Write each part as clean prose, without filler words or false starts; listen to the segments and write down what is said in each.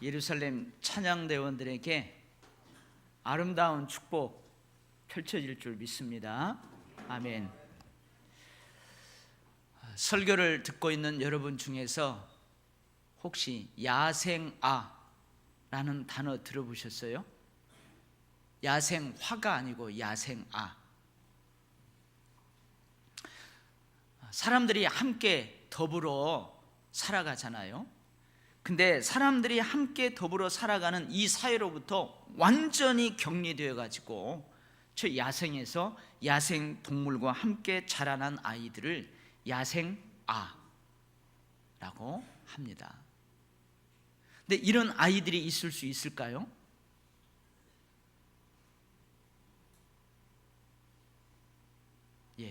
예루살렘 찬양대원들에게 아름다운 축복 펼쳐질 줄 믿습니다. 아멘. 설교를 듣고 있는 여러분 중에서 혹시 야생아라는 단어 들어보셨어요? 야생화가 아니고 야생아. 사람들이 함께 더불어 살아가잖아요. 근데 사람들이 함께 더불어 살아가는 이 사회로부터 완전히 격리되어 가지고 저 야생에서 야생 동물과 함께 자라난 아이들을 야생아라고 합니다. 근데 이런 아이들이 있을 수 있을까요?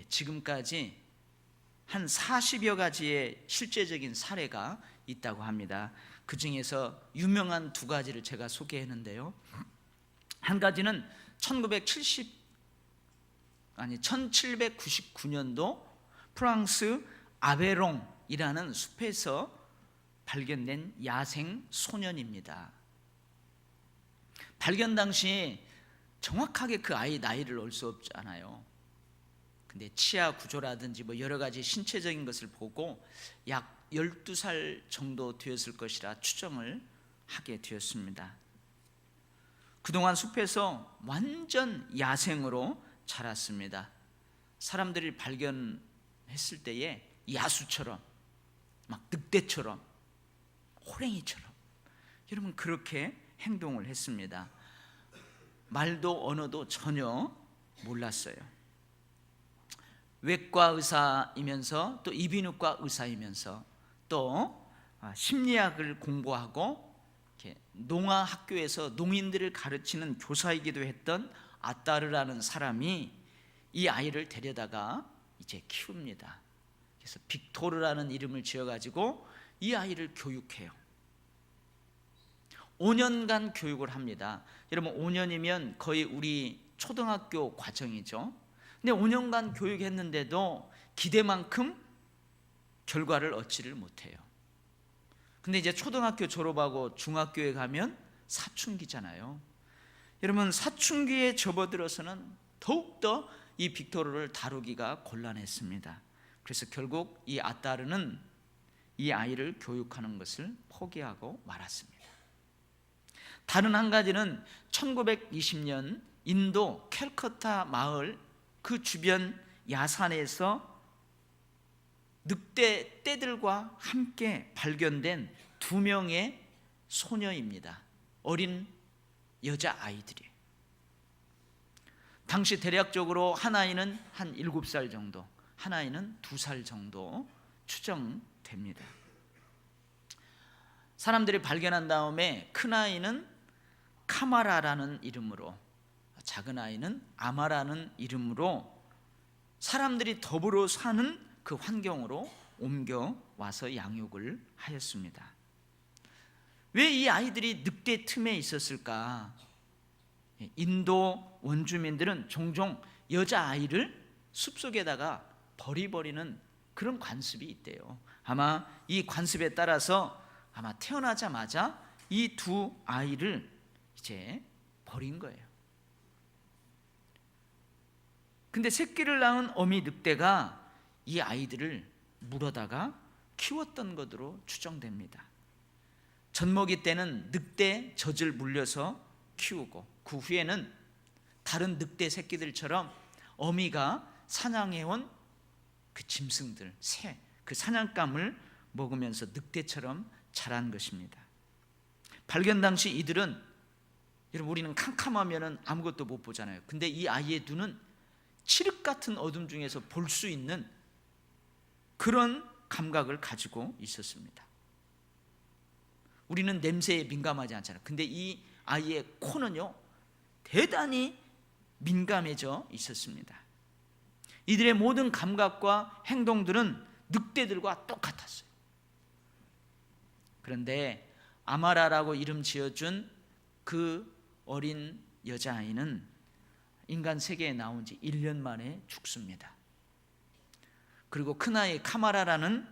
지금까지 한 40여 가지의 실제적인 사례가 있다고 합니다. 그 중에서 유명한 두 가지를 제가 소개했는데요. 한 가지는 1799년도 프랑스 아베롱이라는 숲에서 발견된 야생 소년입니다. 발견 당시 정확하게 그 아이 나이를 알 수 없잖아요. 근데 치아 구조라든지 여러 가지 신체적인 것을 보고 약 12살 정도 되었을 것이라 추정을 하게 되었습니다. 그동안 숲에서 완전 야생으로 자랐습니다. 사람들이 발견했을 때에 야수처럼, 막 늑대처럼, 호랭이처럼 여러분 그렇게 행동을 했습니다. 말도 언어도 전혀 몰랐어요. 외과 의사이면서 또 이비인후과 의사이면서 또 심리학을 공부하고 농아 학교에서 농인들을 가르치는 교사이기도 했던 아따르라는 사람이 이 아이를 데려다가 이제 키웁니다. 그래서 빅토르라는 이름을 지어가지고 이 아이를 교육해요. 5년간 교육을 합니다. 여러분 5년이면 거의 우리 초등학교 과정이죠. 근데 5년간 교육했는데도 기대만큼 결과를 얻지를 못해요. 근데 이제 초등학교 졸업하고 중학교에 가면 사춘기잖아요. 여러분 사춘기에 접어들어서는 더욱더 이 빅토르를 다루기가 곤란했습니다. 그래서 결국 이 아따르는 이 아이를 교육하는 것을 포기하고 말았습니다. 다른 한 가지는 1920년 인도 캘커타 마을 그 주변 야산에서 늑대 떼들과 함께 발견된 2명의 소녀입니다. 어린 여자아이들이에요. 당시 대략적으로 한 아이는 한 7살 정도, 한 아이는 2살 정도 추정됩니다. 사람들이 발견한 다음에 큰 아이는 카마라라는 이름으로, 작은 아이는 아마라는 이름으로 사람들이 더불어 사는 그 환경으로 옮겨와서 양육을 하였습니다. 왜 이 아이들이 늑대 틈에 있었을까? 인도 원주민들은 종종 여자아이를 숲속에다가 버리는 그런 관습이 있대요. 아마 이 관습에 따라서 아마 태어나자마자 이 두 아이를 이제 버린 거예요. 근데 새끼를 낳은 어미 늑대가 이 아이들을 물어다가 키웠던 것으로 추정됩니다. 젖먹이 때는 늑대 젖을 물려서 키우고 그 후에는 다른 늑대 새끼들처럼 어미가 사냥해온 그 짐승들, 새, 그 사냥감을 먹으면서 늑대처럼 자란 것입니다. 발견 당시 이들은, 여러분 우리는 캄캄하면 아무것도 못 보잖아요. 근데 이 아이의 눈은 칠흑 같은 어둠 중에서 볼 수 있는 그런 감각을 가지고 있었습니다. 우리는 냄새에 민감하지 않잖아요. 근데 이 아이의 코는요 대단히 민감해져 있었습니다. 이들의 모든 감각과 행동들은 늑대들과 똑같았어요. 그런데 아마라라고 이름 지어준 그 어린 여자아이는 인간 세계에 나온 지 1년 만에 죽습니다. 그리고 큰아이 카마라라는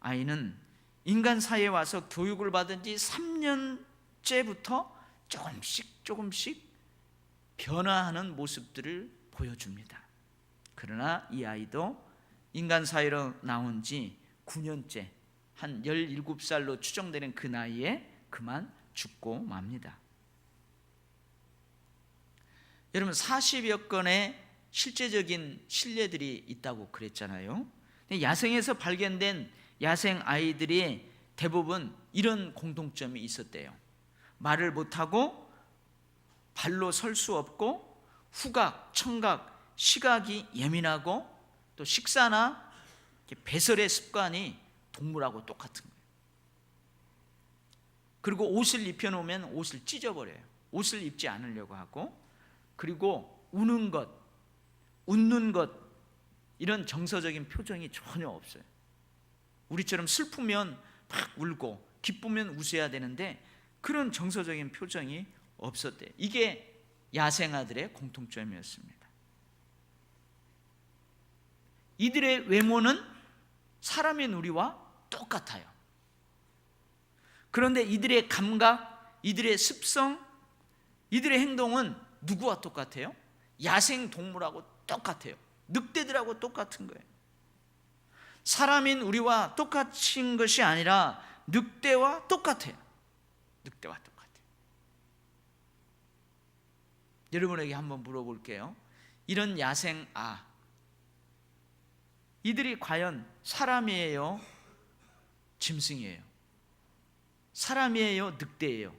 아이는 인간 사회에 와서 교육을 받은 지 3년 첫째부터 조금씩 변화하는 모습들을 보여줍니다. 그러나 이 아이도 인간 사회로 나온 지 9년째, 한 17살로 추정되는 그 나이에 그만 죽고 맙니다. 여러분, 40여 건의 실제적인 신뢰들이 있다고 그랬잖아요. 야생에서 발견된 야생 아이들이 대부분 이런 공통점이 있었대요. 말을 못하고 발로 설 수 없고 후각, 청각, 시각이 예민하고 또 식사나 배설의 습관이 동물하고 똑같은 거예요. 그리고 옷을 입혀놓으면 옷을 찢어버려요. 옷을 입지 않으려고 하고, 그리고 우는 것, 웃는 것, 이런 정서적인 표정이 전혀 없어요. 우리처럼 슬프면 막 울고 기쁘면 웃어야 되는데 그런 정서적인 표정이 없었대요. 이게 야생아들의 공통점이었습니다. 이들의 외모는 사람인 우리와 똑같아요. 그런데 이들의 감각, 이들의 습성, 이들의 행동은 누구와 똑같아요? 야생 동물하고 똑같아요. 늑대들하고 똑같은 거예요. 사람인 우리와 똑같은 것이 아니라 늑대와 똑같아요. 늑대와 똑같아요. 여러분에게 한번 물어볼게요. 이런 야생아, 이들이 과연 사람이에요? 짐승이에요? 사람이에요? 늑대예요?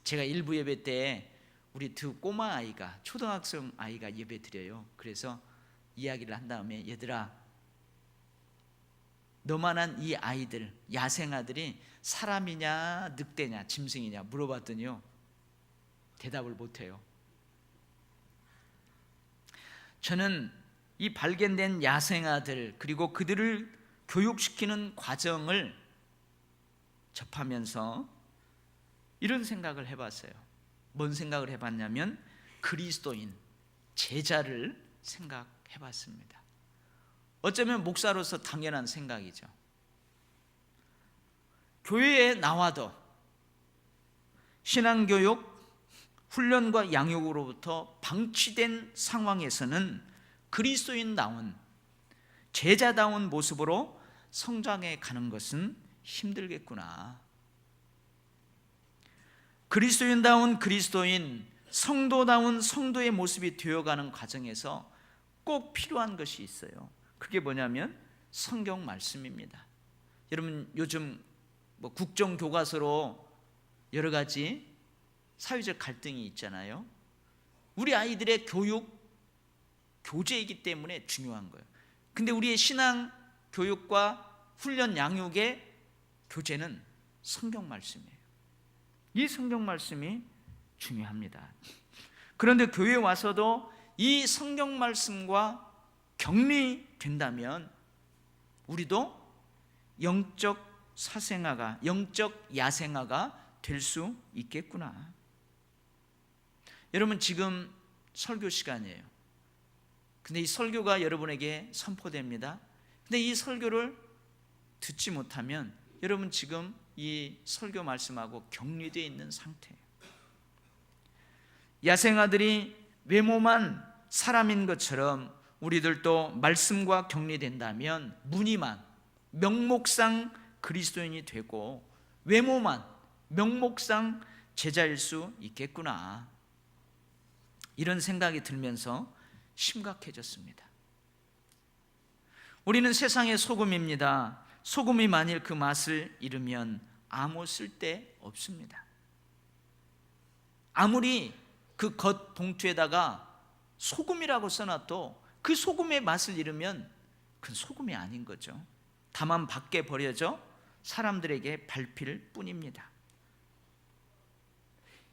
제가 일부 예배 때 우리 두 꼬마 아이가, 초등학생 아이가 예배 드려요. 그래서 이야기를 한 다음에, 얘들아, 너만한 이 아이들, 야생아들이 사람이냐 늑대냐 짐승이냐 물어봤더니요, 대답을 못해요. 저는 이 발견된 야생아들, 그리고 그들을 교육시키는 과정을 접하면서 이런 생각을 해봤어요. 뭔 생각을 해봤냐면 그리스도인, 제자를 생각해봤습니다. 어쩌면 목사로서 당연한 생각이죠. 교회에 나와도 신앙교육, 훈련과 양육으로부터 방치된 상황에서는 그리스도인다운, 제자다운 모습으로 성장해 가는 것은 힘들겠구나. 그리스도인다운 그리스도인, 성도다운 성도의 모습이 되어가는 과정에서 꼭 필요한 것이 있어요. 그게 뭐냐면 성경 말씀입니다. 여러분, 요즘 국정교과서로 여러 가지 사회적 갈등이 있잖아요. 우리 아이들의 교육, 교재이기 때문에 중요한 거예요. 근데 우리의 신앙 교육과 훈련 양육의 교재는 성경 말씀이에요. 이 성경 말씀이 중요합니다. 그런데 교회에 와서도 이 성경 말씀과 격리된다면 우리도 영적 사생아가, 영적 야생아가 될 수 있겠구나. 여러분, 지금 설교 시간이에요. 근데 이 설교가 여러분에게 선포됩니다. 근데 이 설교를 듣지 못하면 여러분 지금 이 설교 말씀하고 격리되어 있는 상태예요. 야생아들이 외모만 사람인 것처럼 우리들도 말씀과 격리된다면 무늬만, 명목상 그리스도인이 되고 외모만, 명목상 제자일 수 있겠구나. 이런 생각이 들면서 심각해졌습니다. 우리는 세상의 소금입니다. 소금이 만일 그 맛을 잃으면 아무 쓸데 없습니다. 아무리 그 겉 봉투에다가 소금이라고 써놔도 그 소금의 맛을 잃으면 그건 소금이 아닌 거죠. 다만 밖에 버려져 사람들에게 밟힐 뿐입니다.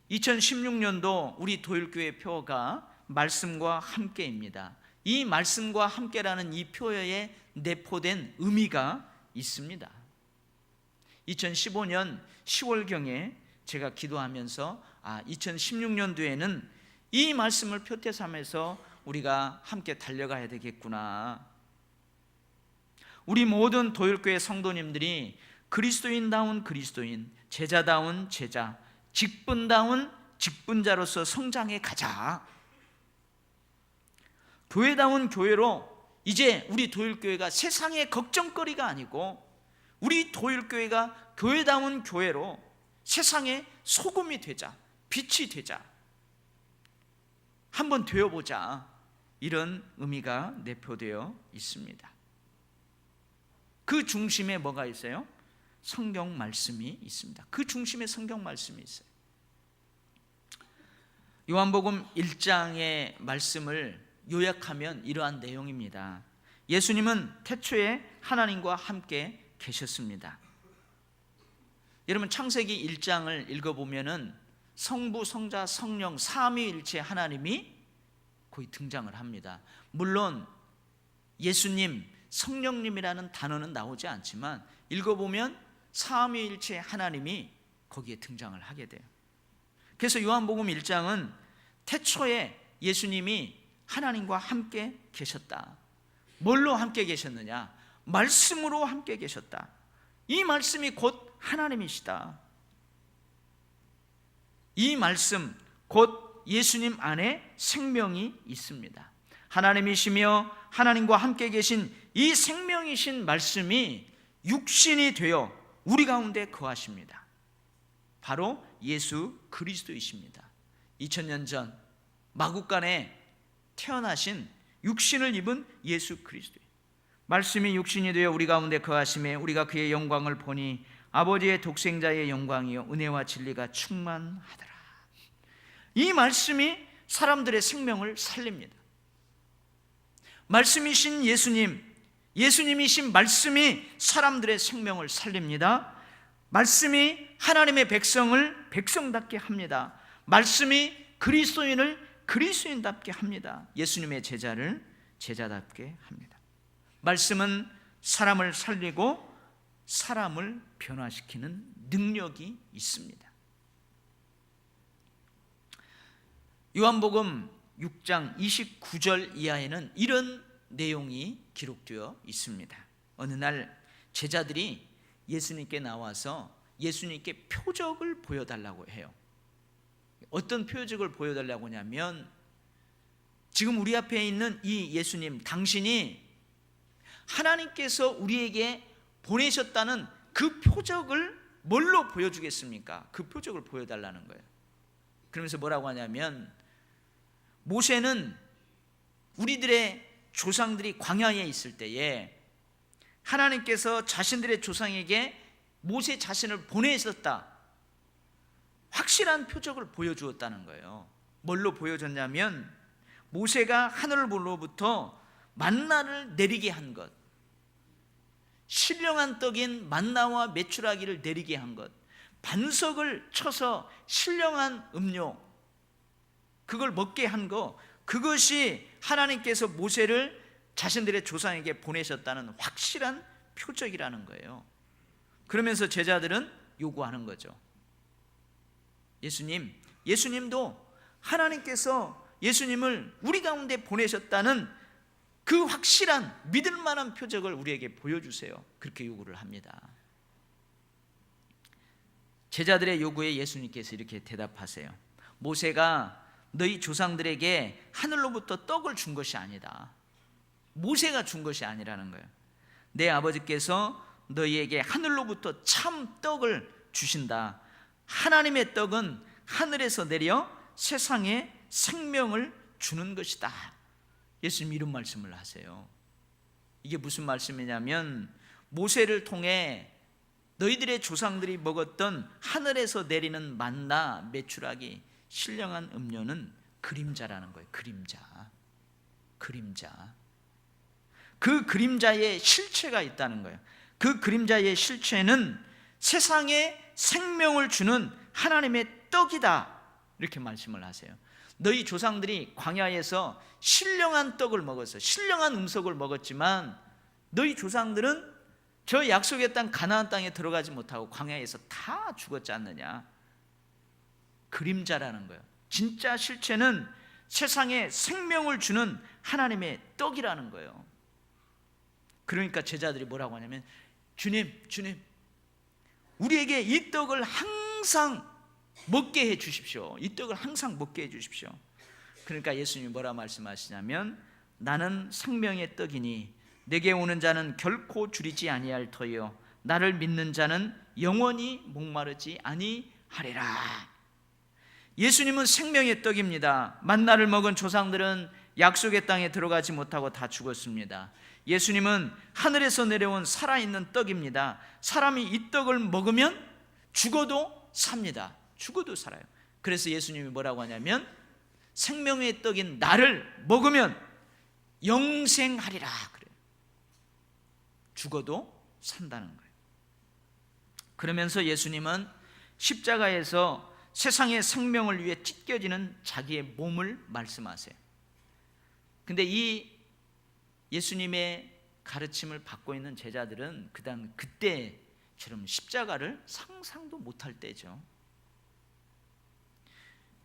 2016년도 우리 도일교회 표어가 말씀과 함께입니다. 이 말씀과 함께라는 이 표어에 내포된 의미가 있습니다. 2015년 10월경에 제가 기도하면서 2016년도에는 이 말씀을 표태 삼아서 우리가 함께 달려가야 되겠구나. 우리 모든 도일교회 성도님들이 그리스도인다운 그리스도인, 제자다운 제자, 직분다운 직분자로서 성장해 가자. 교회다운 교회로 이제 우리 도일교회가 세상의 걱정거리가 아니고 우리 도일교회가 교회다운 교회로 세상의 소금이 되자, 빛이 되자, 한번 되어보자, 이런 의미가 내포되어 있습니다. 그 중심에 뭐가 있어요? 성경 말씀이 있습니다. 그 중심에 성경 말씀이 있어요. 요한복음 1장의 말씀을 요약하면 이러한 내용입니다. 예수님은 태초에 하나님과 함께 계셨습니다. 여러분, 창세기 1장을 읽어보면은 성부, 성자, 성령 삼위일체 하나님이 거의 등장을 합니다. 물론 예수님, 성령님이라는 단어는 나오지 않지만 읽어보면 삼위일체 하나님이 거기에 등장을 하게 돼요. 그래서 요한복음 1장은 태초에 예수님이 하나님과 함께 계셨다. 뭘로 함께 계셨느냐? 말씀으로 함께 계셨다. 이 말씀이 곧 하나님이시다. 이 말씀 곧 예수님 안에 생명이 있습니다. 하나님이시며 하나님과 함께 계신 이 생명이신 말씀이 육신이 되어 우리 가운데 거하십니다. 바로 예수 그리스도이십니다. 2000년 전 마국간에 태어나신 육신을 입은 예수 그리스도, 말씀이 육신이 되어 우리 가운데 거하심에 우리가 그의 영광을 보니 아버지의 독생자의 영광이요 은혜와 진리가 충만하더라. 이 말씀이 사람들의 생명을 살립니다. 말씀이신 예수님, 예수님이신 말씀이 사람들의 생명을 살립니다. 말씀이 하나님의 백성을 백성답게 합니다. 말씀이 그리스도인을 그리스도인답게 합니다. 예수님의 제자를 제자답게 합니다. 말씀은 사람을 살리고 사람을 변화시키는 능력이 있습니다. 요한복음 6장 29절 이하에는 이런 내용이 기록되어 있습니다. 어느 날 제자들이 예수님께 나와서 예수님께 표적을 보여달라고 해요. 어떤 표적을 보여달라고 하냐면, 지금 우리 앞에 있는 이 예수님, 당신이 하나님께서 우리에게 보내셨다는 그 표적을 뭘로 보여주겠습니까? 그 표적을 보여달라는 거예요. 그러면서 뭐라고 하냐면, 모세는 우리들의 조상들이 광야에 있을 때에 하나님께서 자신들의 조상에게 모세 자신을 보내셨다, 확실한 표적을 보여주었다는 거예요. 뭘로 보여줬냐면, 모세가 하늘로부터 만나를 내리게 한 것, 신령한 떡인 만나와 메추라기를 내리게 한 것, 반석을 쳐서 신령한 음료, 그걸 먹게 한 거, 그것이 하나님께서 모세를 자신들의 조상에게 보내셨다는 확실한 표적이라는 거예요. 그러면서 제자들은 요구하는 거죠. 예수님도 하나님께서 예수님을 우리 가운데 보내셨다는 그 확실한 믿을 만한 표적을 우리에게 보여주세요. 그렇게 요구를 합니다. 제자들의 요구에 예수님께서 이렇게 대답하세요. 모세가 너희 조상들에게 하늘로부터 떡을 준 것이 아니다. 모세가 준 것이 아니라는 거예요. 내 아버지께서 너희에게 하늘로부터 참 떡을 주신다. 하나님의 떡은 하늘에서 내려 세상에 생명을 주는 것이다. 예수님 이런 말씀을 하세요. 이게 무슨 말씀이냐면, 모세를 통해 너희들의 조상들이 먹었던 하늘에서 내리는 만나, 메추라기, 신령한 음료는 그림자라는 거예요. 그림자. 그 그림자의 실체가 있다는 거예요. 그 그림자의 실체는 세상에 생명을 주는 하나님의 떡이다. 이렇게 말씀을 하세요. 너희 조상들이 광야에서 신령한 떡을 먹었어, 신령한 음식을 먹었지만 너희 조상들은 저 약속의 땅 가나안 땅에 들어가지 못하고 광야에서 다 죽었지 않느냐. 그림자라는 거예요. 진짜 실체는 세상에 생명을 주는 하나님의 떡이라는 거예요. 그러니까 제자들이 뭐라고 하냐면, 주님, 우리에게 이 떡을 항상 먹게 해 주십시오. 이 떡을 항상 먹게 해 주십시오. 그러니까 예수님이 뭐라 말씀하시냐면 나는 생명의 떡이니 내게 오는 자는 결코 줄이지 아니할 터요 나를 믿는 자는 영원히 목마르지 아니하리라. 예수님은 생명의 떡입니다. 만나를 먹은 조상들은 약속의 땅에 들어가지 못하고 다 죽었습니다. 예수님은 하늘에서 내려온 살아있는 떡입니다. 사람이 이 떡을 먹으면 죽어도 삽니다. 죽어도 살아요. 그래서 예수님이 뭐라고 하냐면 생명의 떡인 나를 먹으면 영생하리라 그래요. 죽어도 산다는 거예요. 그러면서 예수님은 십자가에서 세상의 생명을 위해 찢겨지는 자기의 몸을 말씀하세요. 근데 이 예수님의 가르침을 받고 있는 제자들은 그때처럼 십자가를 상상도 못할 때죠.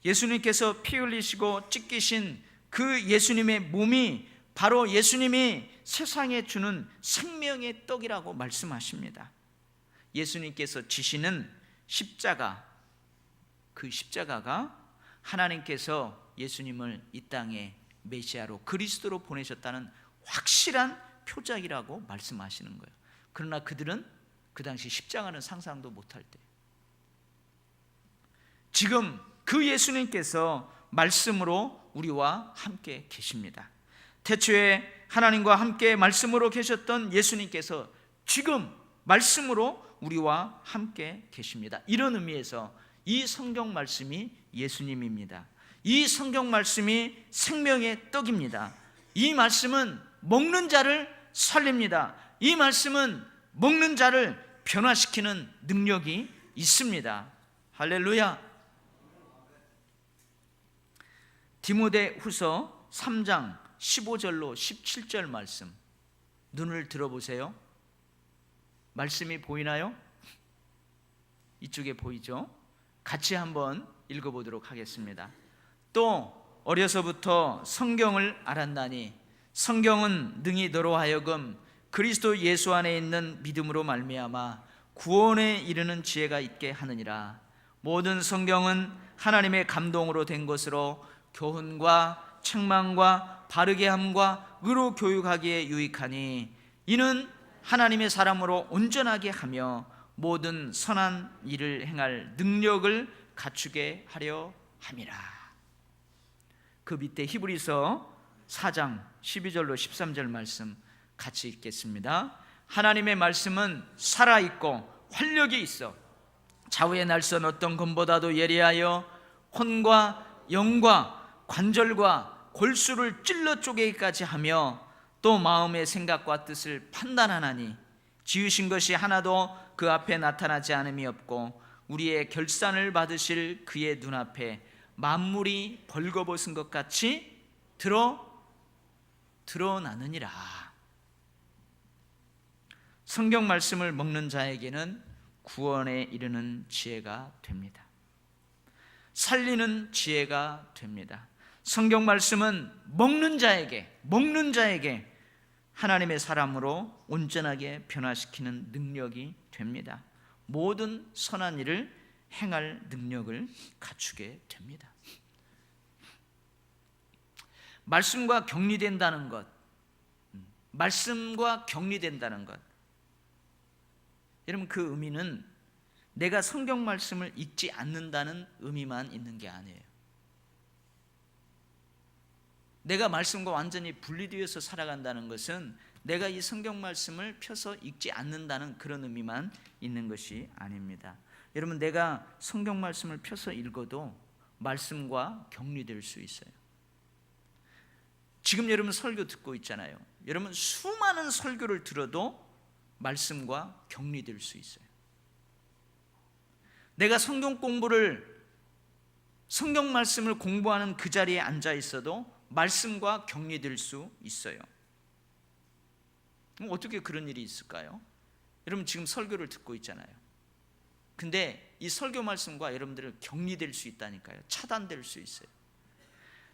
예수님께서 피 흘리시고 찢기신 그 예수님의 몸이 바로 예수님이 세상에 주는 생명의 떡이라고 말씀하십니다. 예수님께서 지시는 십자가, 그 십자가가 하나님께서 예수님을 이 땅에 메시아로 그리스도로 보내셨다는 확실한 표적이라고 말씀하시는 거예요. 그러나 그들은 그 당시 십자가는 상상도 못할 때, 지금 그 예수님께서 말씀으로 우리와 함께 계십니다. 태초에 하나님과 함께 말씀으로 계셨던 예수님께서 지금 말씀으로 우리와 함께 계십니다. 이런 의미에서 이 성경 말씀이 예수님입니다. 이 성경 말씀이 생명의 떡입니다. 이 말씀은 먹는 자를 살립니다. 이 말씀은 먹는 자를 변화시키는 능력이 있습니다. 할렐루야. 디모데후서 3장 15절로 17절 말씀, 눈을 들어보세요. 말씀이 보이나요? 이쪽에 보이죠? 같이 한번 읽어보도록 하겠습니다. 또 어려서부터 성경을 알았나니 성경은 능히 너로 하여금 그리스도 예수 안에 있는 믿음으로 말미암아 구원에 이르는 지혜가 있게 하느니라. 모든 성경은 하나님의 감동으로 된 것으로 교훈과 책망과 바르게 함과 의로 교육하기에 유익하니 이는 하나님의 사람으로 온전하게 하며 모든 선한 일을 행할 능력을 갖추게 하려 함이라. 그 밑에 히브리서 4장 12절로 13절 말씀 같이 읽겠습니다. 하나님의 말씀은 살아있고 활력이 있어 좌우의 날선 어떤 검보다도 예리하여 혼과 영과 관절과 골수를 찔러 쪼개기까지 하며 또 마음의 생각과 뜻을 판단하나니 지으신 것이 하나도 그 앞에 나타나지 않음이 없고 우리의 결산을 받으실 그의 눈앞에 만물이 벌거벗은 것 같이 드러나느니라. 성경 말씀을 먹는 자에게는 구원에 이르는 지혜가 됩니다. 살리는 지혜가 됩니다. 성경 말씀은 먹는 자에게 하나님의 사람으로 온전하게 변화시키는 능력이 됩니다. 모든 선한 일을 행할 능력을 갖추게 됩니다. 말씀과 격리된다는 것, 여러분, 그 의미는 내가 성경 말씀을 읽지 않는다는 의미만 있는 게 아니에요. 내가 말씀과 완전히 분리되어서 살아간다는 것은 내가 이 성경 말씀을 펴서 읽지 않는다는 그런 의미만 있는 것이 아닙니다. 여러분, 내가 성경 말씀을 펴서 읽어도 말씀과 격리될 수 있어요. 지금 여러분 설교 듣고 있잖아요. 여러분 수많은 설교를 들어도 말씀과 격리될 수 있어요. 내가 성경 말씀을 공부하는 그 자리에 앉아 있어도 말씀과 격리될 수 있어요. 어떻게 그런 일이 있을까요? 여러분 지금 설교를 듣고 있잖아요. 근데 이 설교 말씀과 여러분들을 격리될 수 있다니까요. 차단될 수 있어요.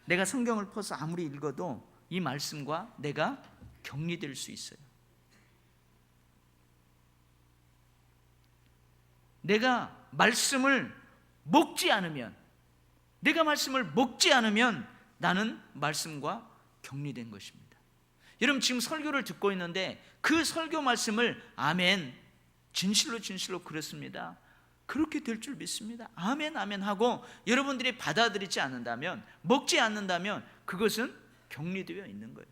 내가 성경을 펴서 아무리 읽어도 이 말씀과 내가 격리될 수 있어요. 내가 말씀을 먹지 않으면 나는 말씀과 격리된 것입니다. 여러분 지금 설교를 듣고 있는데 그 설교 말씀을 아멘, 진실로 그렇습니다, 그렇게 될 줄 믿습니다, 아멘 아멘 하고 여러분들이 받아들이지 않는다면, 먹지 않는다면 그것은 격리되어 있는 거예요.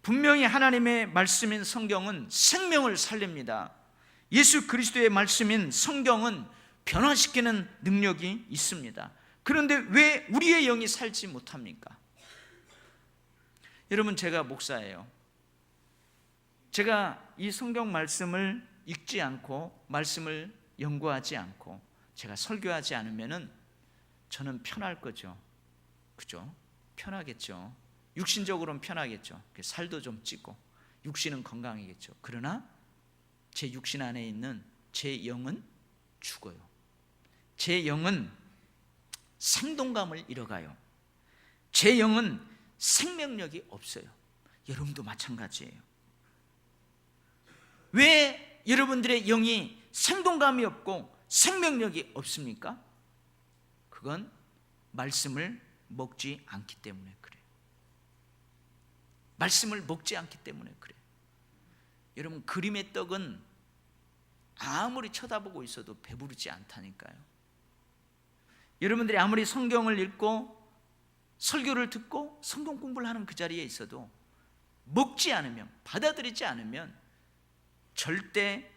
분명히 하나님의 말씀인 성경은 생명을 살립니다. 예수 그리스도의 말씀인 성경은 변화시키는 능력이 있습니다. 그런데 왜 우리의 영이 살지 못합니까? 여러분 제가 목사예요. 제가 이 성경 말씀을 읽지 않고 말씀을 연구하지 않고 제가 설교하지 않으면은 저는 편할 거죠. 그죠? 편하겠죠. 육신적으로는 편하겠죠. 살도 좀 찌고 육신은 건강이겠죠. 그러나 제 육신 안에 있는 제 영은 죽어요. 제 영은 생동감을 잃어가요. 제 영은 생명력이 없어요. 여러분도 마찬가지예요. 왜 여러분들의 영이 생동감이 없고 생명력이 없습니까? 그건 말씀을 먹지 않기 때문에 그래요. 말씀을 먹지 않기 때문에 그래요. 여러분 그림의 떡은 아무리 쳐다보고 있어도 배부르지 않다니까요. 여러분들이 아무리 성경을 읽고 설교를 듣고 성경 공부를 하는 그 자리에 있어도 먹지 않으면, 받아들이지 않으면 절대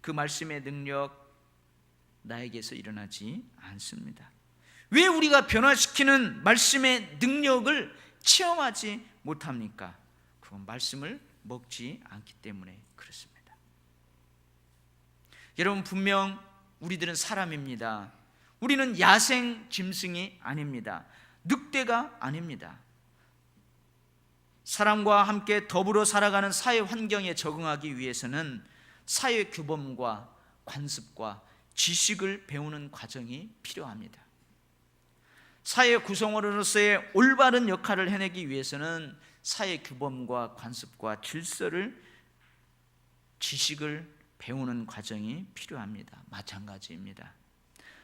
그 말씀의 능력 나에게서 일어나지 않습니다. 왜 우리가 변화시키는 말씀의 능력을 체험하지 못합니까? 그건 말씀을 먹지 않기 때문에 그렇습니다. 여러분 분명 우리들은 사람입니다. 우리는 야생 짐승이 아닙니다. 늑대가 아닙니다. 사람과 함께 더불어 살아가는 사회 환경에 적응하기 위해서는 사회 규범과 관습과 지식을 배우는 과정이 필요합니다. 사회 구성원으로서의 올바른 역할을 해내기 위해서는 사회 규범과 관습과 질서를, 지식을 배우는 과정이 필요합니다. 마찬가지입니다.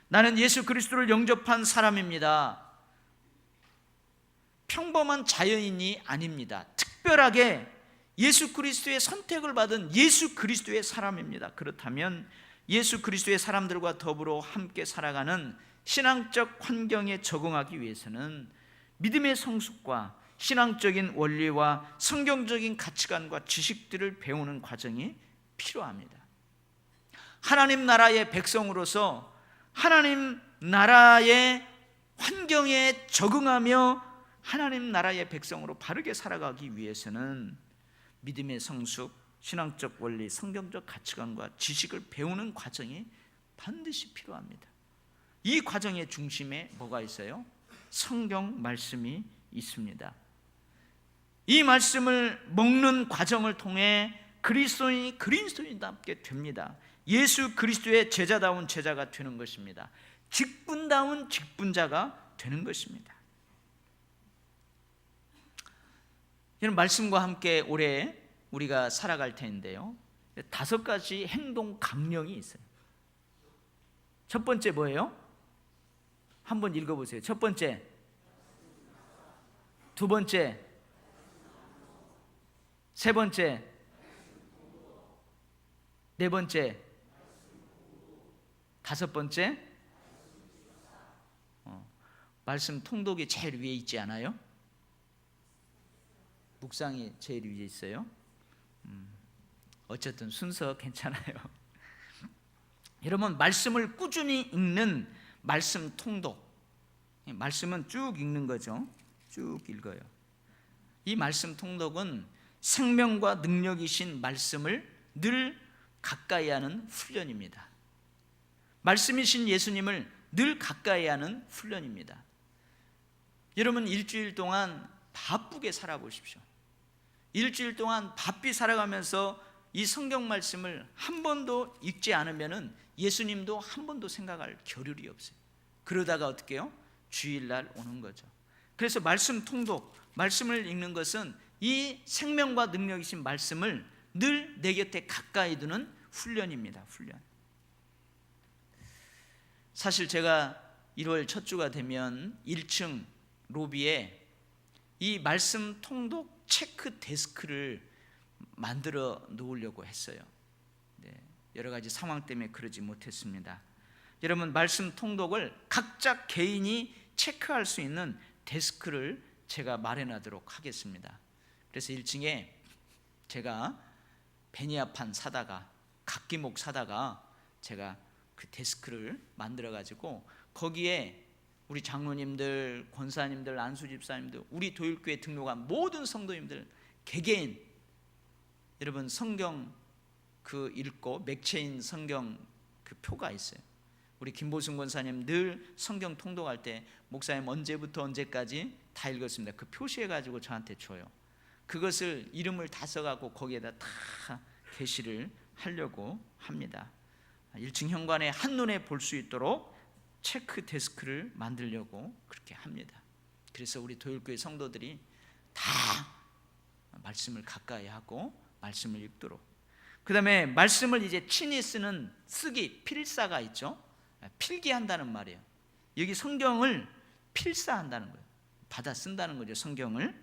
나는 예수 그리스도를 영접한 사람입니다. 평범한 자연인이 아닙니다. 특별하게 예수 그리스도의 선택을 받은 예수 그리스도의 사람입니다. 그렇다면 예수 그리스도의 사람들과 더불어 함께 살아가는 신앙적 환경에 적응하기 위해서는 믿음의 성숙과 신앙적인 원리와 성경적인 가치관과 지식들을 배우는 과정이 필요합니다. 하나님 나라의 백성으로서 하나님 나라의 환경에 적응하며 하나님 나라의 백성으로 바르게 살아가기 위해서는 믿음의 성숙, 신앙적 원리, 성경적 가치관과 지식을 배우는 과정이 반드시 필요합니다. 이 과정의 중심에 뭐가 있어요? 성경 말씀이 있습니다. 이 말씀을 먹는 과정을 통해 그리스도인이 그리스도인답게 됩니다. 예수 그리스도의 제자다운 제자가 되는 것입니다. 직분다운 직분자가 되는 것입니다. 이런 말씀과 함께 올해 우리가 살아갈 텐데요, 5가지 행동 강령이 있어요. 첫 번째 뭐예요? 한번 읽어보세요. 첫 번째, 두 번째, 세 번째, 네 번째, 다섯 번째. 말씀 통독이 제일 위에 있지 않아요? 묵상이 제일 위에 있어요. 어쨌든 순서 괜찮아요. 여러분 말씀을 꾸준히 읽는 말씀 통독, 말씀은 쭉 읽는 거죠. 쭉 읽어요. 이 말씀 통독은 생명과 능력이신 말씀을 늘 가까이 하는 훈련입니다. 말씀이신 예수님을 늘 가까이 하는 훈련입니다. 여러분 일주일 동안 바쁘게 살아보십시오. 일주일 동안 바삐 살아가면서 이 성경 말씀을 한 번도 읽지 않으면 예수님도 한 번도 생각할 겨를이 없어요. 그러다가 어떻게 해요? 주일날 오는 거죠. 그래서 말씀 통독, 말씀을 읽는 것은 이 생명과 능력이신 말씀을 늘 내 곁에 가까이 두는 훈련입니다. 훈련. 사실 제가 1월 첫 주가 되면 1층 로비에 이 말씀 통독 체크 데스크를 만들어 놓으려고 했어요. 여러 가지 상황 때문에 그러지 못했습니다. 여러분, 말씀 통독을 각자 개인이 체크할 수 있는 데스크를 제가 마련하도록 하겠습니다. 그래서 1층에 제가 베니아판 사다가 각기목 사다가 제가 그 데스크를 만들어 가지고 거기에 우리 장로님들, 권사님들, 안수집사님들, 우리 도율교회 등록한 모든 성도님들 개개인, 여러분 성경 그 읽고 맥체인 성경 그 표가 있어요. 우리 김보승 권사님 늘 성경 통독할 때 목사님 언제부터 언제까지 다 읽었습니다. 그 표시해 가지고 저한테 줘요. 그것을 이름을 다 써갖고 거기에다 다 게시를 하려고 합니다. 1층 현관에 한눈에 볼 수 있도록 체크 데스크를 만들려고 그렇게 합니다. 그래서 우리 도율교회 성도들이 다 말씀을 가까이 하고 말씀을 읽도록, 그 다음에 말씀을 이제 친히 쓰는 쓰기, 필사가 있죠. 필기한다는 말이에요. 여기 성경을 필사한다는 거예요. 받아 쓴다는 거죠, 성경을.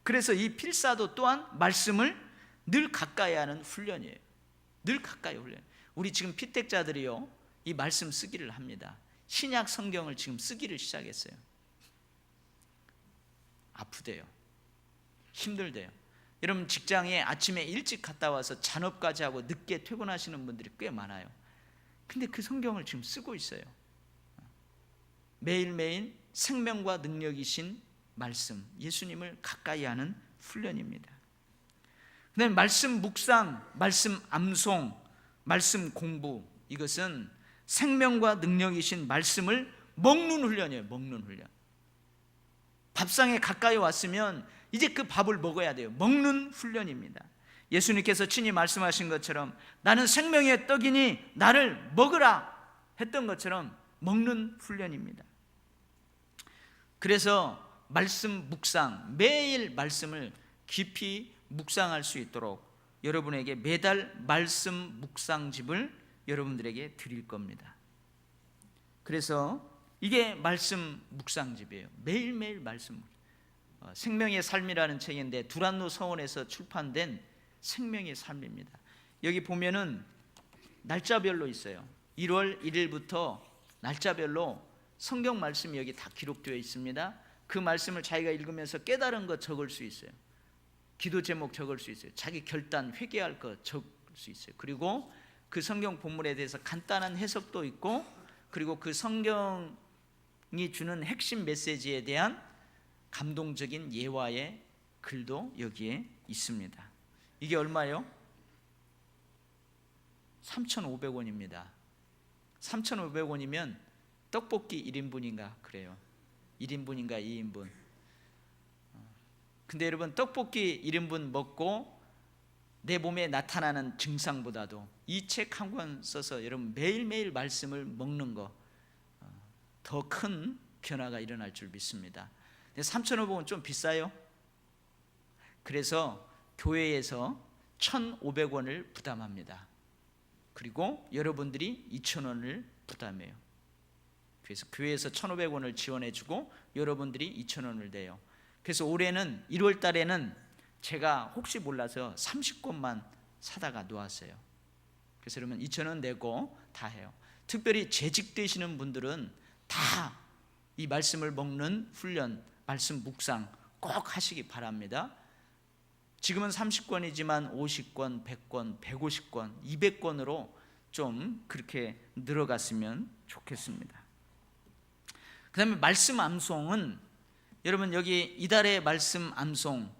그래서 이 필사도 또한 말씀을 늘 가까이 하는 훈련이에요. 늘 가까이 훈련. 우리 지금 피택자들이요, 이 말씀 쓰기를 합니다. 신약 성경을 지금 쓰기를 시작했어요. 아프대요. 힘들대요. 여러분, 직장에 아침에 일찍 갔다 와서 잔업까지 하고 늦게 퇴근하시는 분들이 꽤 많아요. 근데 그 성경을 지금 쓰고 있어요. 매일매일 생명과 능력이신 말씀, 예수님을 가까이 하는 훈련입니다. 그다음에 말씀 묵상, 말씀 암송, 말씀 공부, 이것은 생명과 능력이신 말씀을 먹는 훈련이에요. 먹는 훈련. 밥상에 가까이 왔으면 이제 그 밥을 먹어야 돼요. 먹는 훈련입니다. 예수님께서 친히 말씀하신 것처럼 나는 생명의 떡이니 나를 먹으라 했던 것처럼 먹는 훈련입니다. 그래서 말씀 묵상, 매일 말씀을 깊이 묵상할 수 있도록 여러분에게 매달 말씀 묵상집을 여러분들에게 드릴 겁니다. 그래서 이게 말씀 묵상집이에요. 매일매일 말씀. 생명의 삶이라는 책인데 두란노 서원에서 출판된 생명의 삶입니다. 여기 보면은 날짜별로 있어요. 1월 1일부터 날짜별로 성경 말씀이 여기 다 기록되어 있습니다. 그 말씀을 자기가 읽으면서 깨달은 것 적을 수 있어요. 기도 제목 적을 수 있어요. 자기 결단, 회개할 것 적을 수 있어요. 그리고 그 성경 본문에 대해서 간단한 해석도 있고, 그리고 그 성경이 주는 핵심 메시지에 대한 감동적인 예화의 글도 여기에 있습니다. 이게 얼마요? 3,500원입니다. 3,500원이면 떡볶이 1인분인가 그래요. 1인분인가 2인분. 근데 여러분, 떡볶이 1인분 먹고 내 몸에 나타나는 증상보다도 이 책 한 권 써서 여러분 매일매일 말씀을 먹는 거, 더 큰 변화가 일어날 줄 믿습니다. 근데 3,500원 좀 비싸요. 그래서 교회에서 1,500원을 부담합니다. 그리고 여러분들이 2,000원을 부담해요. 그래서 교회에서 1,500원을 지원해주고 여러분들이 2,000원을 내요. 그래서 올해는 1월 달에는 제가 혹시 몰라서 30권만 사다가 놓았어요. 그래서 여러분 2,000원 내고 다 해요. 특별히 재직 되시는 분들은 다 이 말씀을 먹는 훈련, 말씀 묵상 꼭 하시기 바랍니다. 지금은 30권이지만 50권, 100권, 150권, 200권으로 좀 그렇게 늘어갔으면 좋겠습니다. 그 다음에 말씀 암송은 여러분 여기 이달의 말씀 암송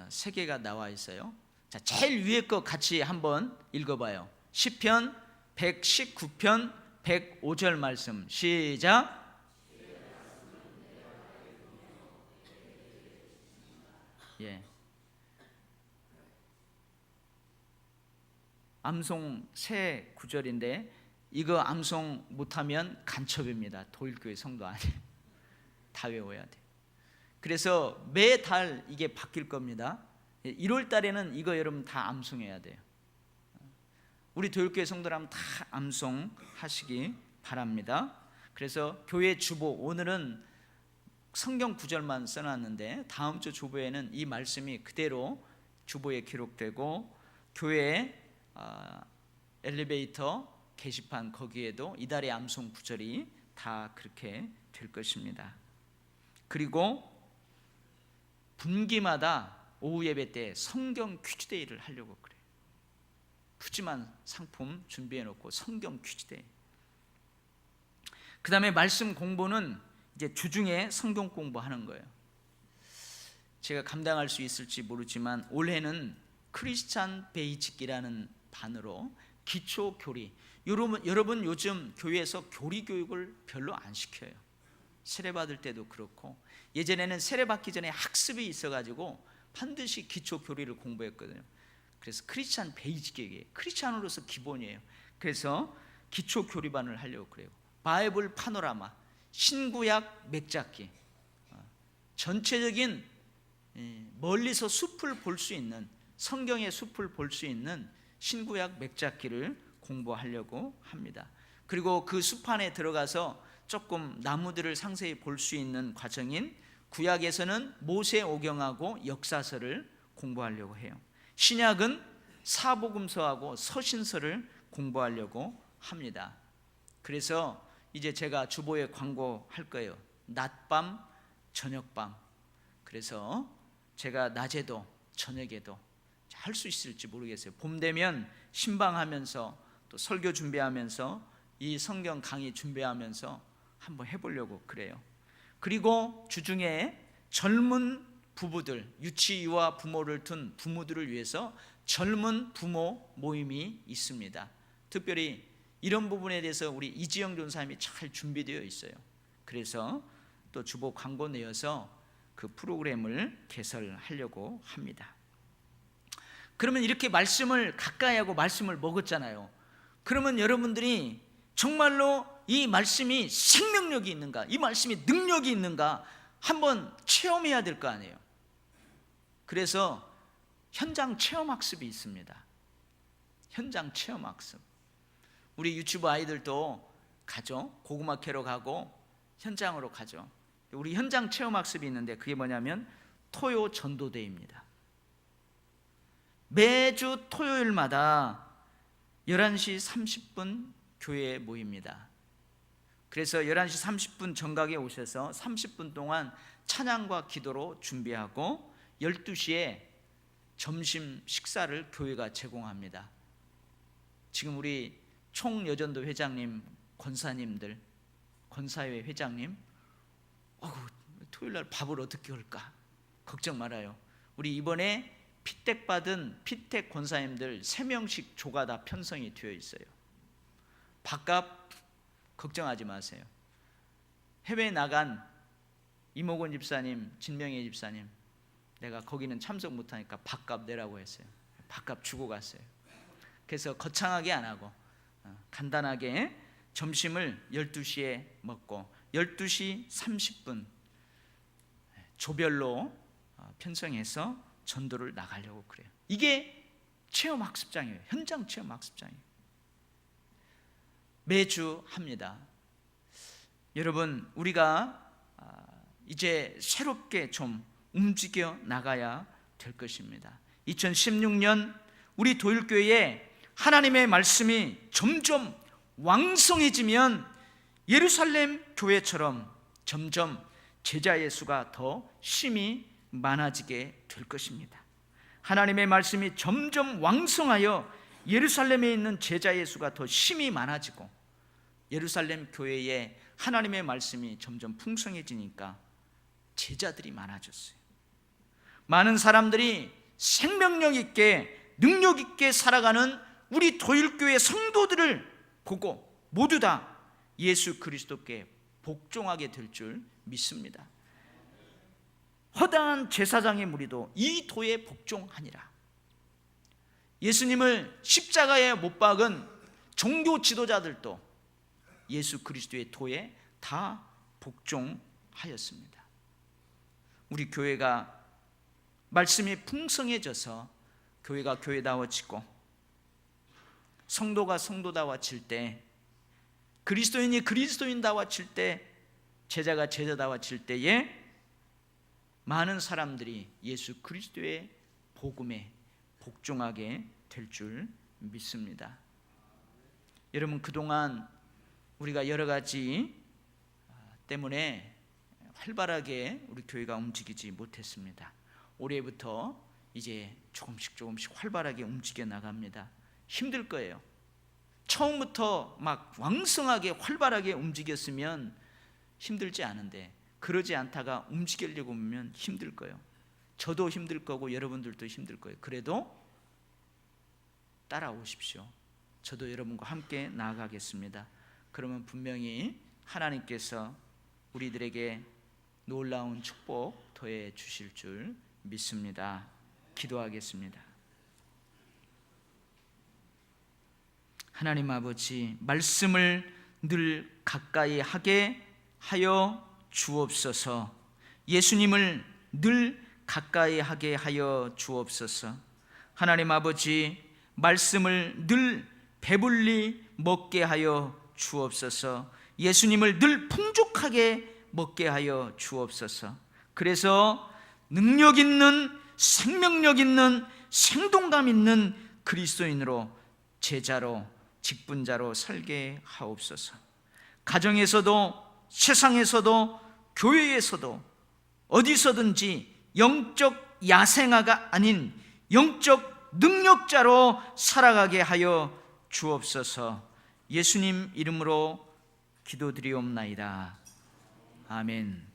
3개가 나와 있어요. 자, 제일 위에 거 같이 한번 읽어봐요. 시편 119편 105절 말씀 시작. 예. 암송 새 구절인데 이거 암송 못하면 간첩입니다. 도일교회 성도 아니에요. 다 외워야 돼. 그래서 매달 이게 바뀔 겁니다. 1월 달에는 이거 여러분 다 암송해야 돼요. 우리 도율교회 성도라면 다 암송하시기 바랍니다. 그래서 교회 주보, 오늘은 성경 구절만 써놨는데 다음 주 주보에는 이 말씀이 그대로 주보에 기록되고, 교회 엘리베이터 게시판 거기에도 이달의 암송 구절이 다 그렇게 될 것입니다. 그리고 분기마다 오후 예배 때 성경 퀴즈 데이를 하려고 그래요. 푸짐한 상품 준비해 놓고 성경 퀴즈 데이. 그 다음에 말씀 공부는 이제 주중에 성경 공부하는 거예요. 제가 감당할 수 있을지 모르지만 올해는 크리스찬 베이직이라는 반으로 기초 교리. 여러분 요즘 교회에서 교리 교육을 별로 안 시켜요. 세례 받을 때도 그렇고, 예전에는 세례 받기 전에 학습이 있어가지고 반드시 기초 교리를 공부했거든요. 그래서 크리스찬 베이직이에요. 크리스찬으로서 기본이에요. 그래서 기초 교리반을 하려고 그래요. 바이블 파노라마, 신구약 맥잡기, 전체적인 멀리서 숲을 볼 수 있는, 성경의 숲을 볼 수 있는 신구약 맥잡기를 공부하려고 합니다. 그리고 그 숲 안에 들어가서 조금 나무들을 상세히 볼 수 있는 과정인 구약에서는 모세오경하고 역사서를 공부하려고 해요. 신약은 사복음서하고 서신서를 공부하려고 합니다. 그래서 이제 제가 주보에 광고할 거예요. 낮밤, 저녁밤. 그래서 제가 낮에도 저녁에도 할 수 있을지 모르겠어요. 봄 되면 신방하면서 또 설교 준비하면서 이 성경 강의 준비하면서 한번 해보려고 그래요. 그리고 주중에 젊은 부부들, 유치 유아 부모를 둔 부모들을 위해서 젊은 부모 모임이 있습니다. 특별히 이런 부분에 대해서 우리 이지영 전사님이 잘 준비되어 있어요. 그래서 또 주보 광고 내어서 그 프로그램을 개설하려고 합니다. 그러면 이렇게 말씀을 가까이 하고 말씀을 먹었잖아요. 그러면 여러분들이 정말로 이 말씀이 생명력이 있는가, 이 말씀이 능력이 있는가 한번 체험해야 될 거 아니에요. 그래서 현장 체험학습이 있습니다. 현장 체험학습. 우리 유치부 아이들도 가죠. 고구마 캐러 가고 현장으로 가죠. 우리 현장 체험학습이 있는데 그게 뭐냐면 토요 전도대입니다. 매주 토요일마다 11시 30분 교회에 모입니다. 그래서 11시 30분 정각에 오셔서 30분 동안 찬양과 기도로 준비하고 12시에 점심 식사를 교회가 제공합니다. 지금 우리 총여전도 회장님, 권사님들, 권사회 회장님, 토요일날 밥을 어떻게 할까 걱정 말아요. 우리 이번에 피택 받은 피택 권사님들 3명씩 조가 다 편성이 되어 있어요. 밥값 걱정하지 마세요. 해외에 나간 이모건 집사님, 진명희 집사님, 내가 거기는 참석 못하니까 밥값 내라고 했어요. 밥값 주고 갔어요. 그래서 거창하게 안 하고 간단하게 점심을 12시에 먹고 12시 30분 조별로 편성해서 전도를 나가려고 그래요. 이게 체험학습장이에요. 현장 체험학습장이에요. 매주 합니다. 여러분, 우리가 이제 새롭게 좀 움직여 나가야 될 것입니다. 2016년 우리 도율교회에 하나님의 말씀이 점점 왕성해지면 예루살렘 교회처럼 점점 제자의 수가 더 심히 많아지게 될 것입니다. 하나님의 말씀이 점점 왕성하여 예루살렘에 있는 제자의 수가 더 심히 많아지고 예루살렘 교회에 하나님의 말씀이 점점 풍성해지니까 제자들이 많아졌어요. 많은 사람들이 생명력 있게 능력 있게 살아가는 우리 도율교회 성도들을 보고 모두 다 예수 그리스도께 복종하게 될 줄 믿습니다. 허다한 제사장의 무리도 이 도에 복종하니라. 예수님을 십자가에 못 박은 종교 지도자들도 예수 그리스도의 도에 다 복종하였습니다. 우리 교회가 말씀이 풍성해져서 교회가 교회다워지고 성도가 성도다워질 때, 그리스도인이 그리스도인다워질 때, 제자가 제자다워질 때에 많은 사람들이 예수 그리스도의 복음에 복종하게 될 줄 믿습니다. 여러분, 그동안 우리가 여러 가지 때문에 활발하게 우리 교회가 움직이지 못했습니다. 올해부터 이제 조금씩 활발하게 움직여 나갑니다. 힘들 거예요. 처음부터 막 왕성하게 활발하게 움직였으면 힘들지 않은데, 그러지 않다가 움직이려고 하면 힘들 거예요. 저도 힘들 거고 여러분들도 힘들 거예요. 그래도 따라오십시오. 저도 여러분과 함께 나아가겠습니다. 그러면 분명히 하나님께서 우리들에게 놀라운 축복 더해 주실 줄 믿습니다. 기도하겠습니다. 하나님 아버지, 말씀을 늘 가까이 하게 하여 주옵소서. 예수님을 늘 가까이 하게 하여 주옵소서. 하나님 아버지, 말씀을 늘 배불리 먹게 하여 주옵소서. 예수님을 늘 풍족하게 먹게 하여 주옵소서. 그래서 능력 있는, 생명력 있는, 생동감 있는 그리스도인으로, 제자로, 직분자로 살게 하옵소서. 가정에서도, 세상에서도, 교회에서도, 어디서든지 영적 야생아가 아닌 영적 능력자로 살아가게 하여 주옵소서. 예수님 이름으로 기도드리옵나이다. 아멘.